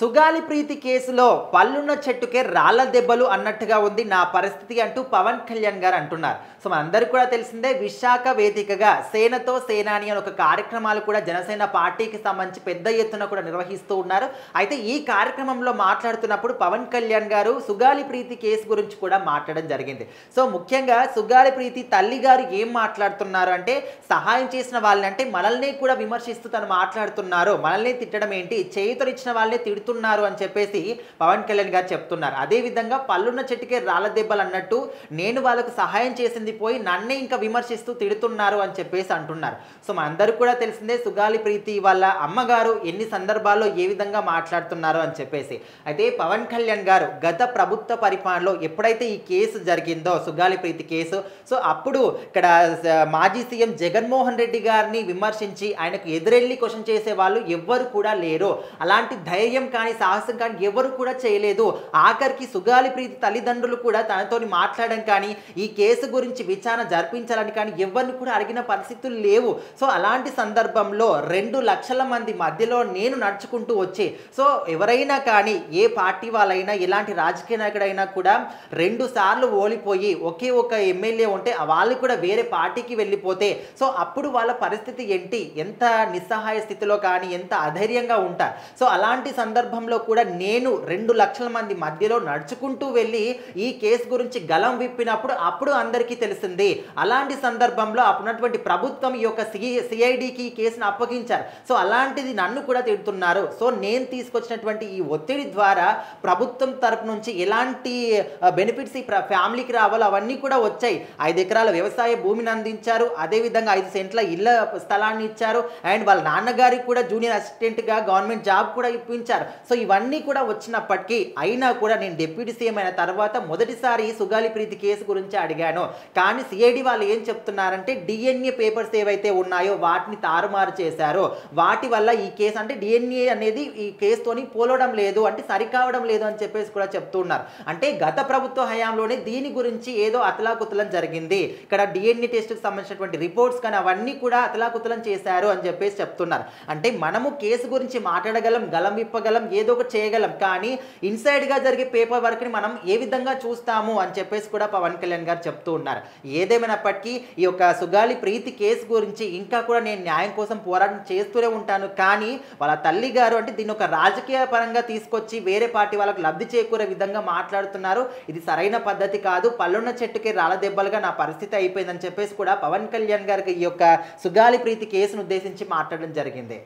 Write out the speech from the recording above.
సుగాలి ప్రీతి కేసులో పళ్ళున్న చెట్టుకే రాళ్ల దెబ్బలు అన్నట్టుగా ఉంది నా పరిస్థితి అంటూ పవన్ కళ్యాణ్ గారు అంటున్నారు. సో మనందరికీ కూడా తెలిసిందే, విశాఖ వేదికగా సేనతో సేనాని అని ఒక కార్యక్రమాలు కూడా జనసేన పార్టీకి సంబంధించి పెద్ద ఎత్తున కూడా నిర్వహిస్తూ ఉన్నారు. అయితే ఈ కార్యక్రమంలో మాట్లాడుతున్నప్పుడు పవన్ కళ్యాణ్ గారు సుగాలి ప్రీతి కేసు గురించి కూడా మాట్లాడడం జరిగింది. సో ముఖ్యంగా సుగాలి ప్రీతి తల్లి గారు ఏం మాట్లాడుతున్నారు అంటే, సహాయం చేసిన వాళ్ళని అంటే మనల్ని కూడా విమర్శిస్తూ తను మాట్లాడుతున్నారు, మనల్ని తిట్టడం ఏంటి, చేయుతనిచ్చిన వాళ్ళని తిడుతున్నారు అని చెప్పేసి పవన్ కళ్యాణ్ గారు చెప్తున్నారు. అదేవిధంగా పళ్ళున్న చెట్టుకే రాళ్ళ దెబ్బలు అన్నట్టు నేను వాళ్ళకు సహాయం చేసింది పోయి నన్నే ఇంకా విమర్శిస్తూ తిడుతున్నారు అని చెప్పేసి అంటున్నారు. సో మనందరికీ కూడా తెలిసిందే, సుగాలి ప్రీతి వాళ్ళ అమ్మగారు ఎన్ని సందర్భాల్లో ఏ విధంగా మాట్లాడుతున్నారు అని చెప్పేసి. అయితే పవన్ కళ్యాణ్ గారు గత ప్రభుత్వ పరిపాలనలో ఎప్పుడైతే ఈ కేసు జరిగిందో, సుగాలి ప్రీతి కేసు, సో అప్పుడు ఇక్కడ మాజీ సీఎం జగన్మోహన్ రెడ్డి గారిని విమర్శించి ఆయనకు ఎదురెళ్ళి క్వశ్చన్ చేసే వాళ్ళు ఎవ్వరు కూడా లేరు. అలాంటి ధైర్యం కానీ సాహసం కానీ ఎవరు కూడా చేయలేదు. ఆఖరికి సుగాలి ప్రీతి తల్లిదండ్రులు కూడా తనతోని మాట్లాడడం కానీ, ఈ కేసు గురించి విచారణ జరిపించాలని కానీ ఎవరిని కూడా అడిగిన పరిస్థితులు లేవు. సో అలాంటి సందర్భంలో 2 లక్షల మంది మధ్యలో నేను నడుచుకుంటూ వచ్చి, సో ఎవరైనా కానీ ఏ పార్టీ వాళ్ళైనా ఎలాంటి రాజకీయ నాయకుడైనా కూడా 2 సార్లు ఓడిపోయి ఒకే ఒక ఎమ్మెల్యే ఉంటే వాళ్ళు కూడా వేరే పార్టీకి వెళ్ళిపోతే సో అప్పుడు వాళ్ళ పరిస్థితి ఏంటి, ఎంత నిస్సహాయ స్థితిలో కానీ ఎంత అధైర్యంగా ఉంటారు. సో అలాంటి సందర్భంలో కూడా నేను 2 లక్షల మంది మధ్యలో నడుచుకుంటూ వెళ్ళి ఈ కేసు గురించి గలం విప్పినప్పుడు అప్పుడు అందరికీ తెలిసింది. అలాంటి సందర్భంలో అప్పుడున్నటువంటి ప్రభుత్వం ఈ యొక్క సిఐడికి కేసును అప్పగించారు. సో అలాంటిది నన్ను కూడా తిడుతున్నారు. సో నేను తీసుకొచ్చినటువంటి ఈ ఒత్తిడి ద్వారా ప్రభుత్వం తరపు నుంచి ఎలాంటి బెనిఫిట్స్ ఈ ఫ్యామిలీకి రావాలో అవన్నీ కూడా వచ్చాయి. 5 ఎకరాల వ్యవసాయ భూమిని అందించారు, అదేవిధంగా 5 సెంట్ల ఇళ్ల స్థలాన్ని ఇచ్చారు, అండ్ వాళ్ళ నాన్నగారికి కూడా జూనియర్ అసిస్టెంట్గా గవర్నమెంట్ జాబ్ కూడా ఇప్పించారు. సో ఇవన్నీ కూడా వచ్చినప్పటికీ అయినా కూడా నేను డిప్యూటీ సీఎం అయిన తర్వాత మొదటిసారి సుగాలి ప్రీతి కేసు గురించి అడిగాను. కానీ సిఐడి వాళ్ళు ఏం చెప్తున్నారంటే, డిఎన్ఏ పేపర్స్ ఏవైతే ఉన్నాయో వాటిని తారుమారు చేశారు, వాటి వల్ల ఈ కేసు అంటే డిఎన్ఏ అనేది ఈ కేసుతోని పోలవడం లేదు, అంటే సరికావడం లేదు అని చెప్పేసి కూడా చెప్తున్నారు. అంటే గత ప్రభుత్వ హయాంలోనే దీని గురించి ఏదో అతలాకుతలం జరిగింది, ఇక్కడ డిఎన్ఏ టెస్ట్కి సంబంధించినటువంటి రిపోర్ట్స్ కానీ అవన్నీ కూడా అతలాకుతలం చేశారు అని చెప్పేసి చెప్తున్నారు. అంటే మనము కేసు గురించి మాట్లాడగలం, గలం విప్పగలం, ఏదో ఒకటి చేయగలం, కానీ ఇన్సైడ్గా జరిగే పేపర్ వర్క్ని మనం ఏ విధంగా చూస్తాము అని చెప్పేసి కూడా పవన్ కళ్యాణ్ గారు చెప్తూ ఉన్నారు. ఏదేమైనప్పటికీ ఈ యొక్క సుగాలి ప్రీతి కేసు గురించి ఇంకా కూడా నేను న్యాయం కోసం పోరాటం చేస్తూనే ఉంటాను. కానీ వాళ్ళ తల్లి గారు అంటే దీన్ని ఒక రాజకీయ పరంగా తీసుకొచ్చి వేరే పార్టీ వాళ్ళకు లబ్ధి చేకూరే విధంగా మాట్లాడుతున్నారు. ఇది సరైన పద్ధతి కాదు, పళ్ళున్న చెట్టుకి రాళ్ళ దెబ్బలుగా నా పరిస్థితి అయిపోయిందని చెప్పేసి కూడా పవన్ కళ్యాణ్ గారికి ఈ యొక్క సుగాలి ప్రీతి కేసును ఉద్దేశించి మాట్లాడడం జరిగింది.